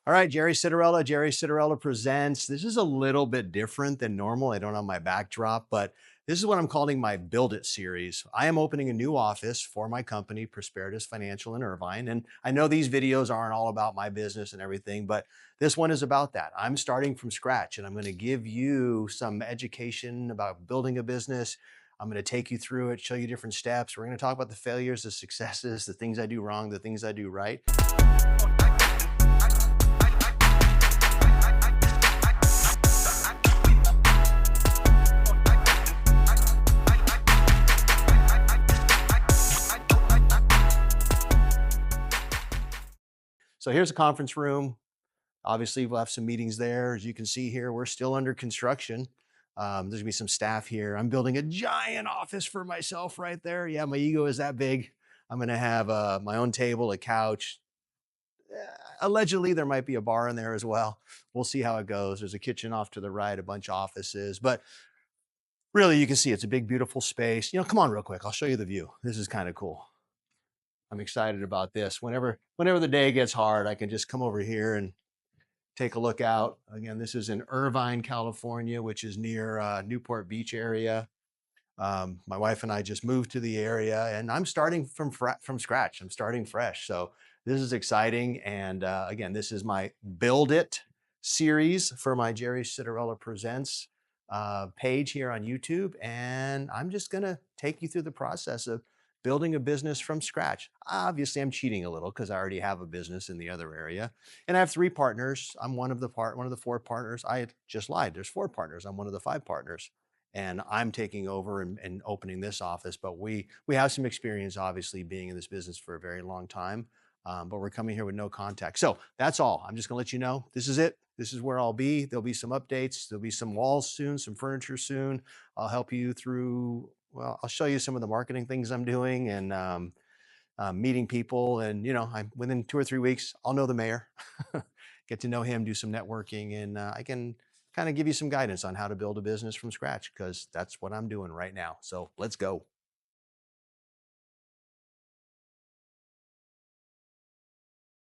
All right, Jerry Citarella presents. This is a little bit different than normal. I don't have my backdrop, but this is what I'm calling my Build It series. I am opening a new office for my company, Prosperitas Financial in Irvine. And I know these videos aren't all about my business and everything, but this one is about that. I'm starting from scratch and I'm going to give you some education about building a business. I'm going to take you through it, show you different steps. We're going to talk about the failures, the successes, the things I do wrong, the things I do right. So here's a conference room. Obviously, we'll have some meetings there. As you can see here, we're still under construction. There's gonna be some staff here. I'm building a giant office for myself right there. Yeah, my ego is that big. I'm gonna have my own table, a couch. Allegedly, there might be a bar in there as well. We'll see how it goes. There's a kitchen off to the right, a bunch of offices, but really, you can see it's a big, beautiful space. Come on, real quick. I'll show you the view. This is kind of cool. I'm excited about this. Whenever the day gets hard, I can just come over here and take a look out. Again, this is in Irvine, California, which is near Newport Beach area. My wife and I just moved to the area, and I'm starting from scratch. I'm starting fresh, so this is exciting. And again, this is my Build It series for my Jerry Citarella Presents page here on YouTube, and I'm just gonna take you through the process of building a business from scratch. Obviously, I'm cheating a little because I already have a business in the other area, and I have three partners. I'm one of the four partners. I had just lied. There's four partners. I'm one of the five partners, and I'm taking over and opening this office. But we have some experience, obviously, being in this business for a very long time. But we're coming here with no contact. So that's all. I'm just going to let you know this is it. This is where I'll be. There'll be some updates. There'll be some walls soon, some furniture soon. I'll help you through. Well, I'll show you some of the marketing things I'm doing and meeting people. And within 2 or 3 weeks, I'll know the mayor, get to know him, do some networking, and I can kind of give you some guidance on how to build a business from scratch because that's what I'm doing right now. So let's go.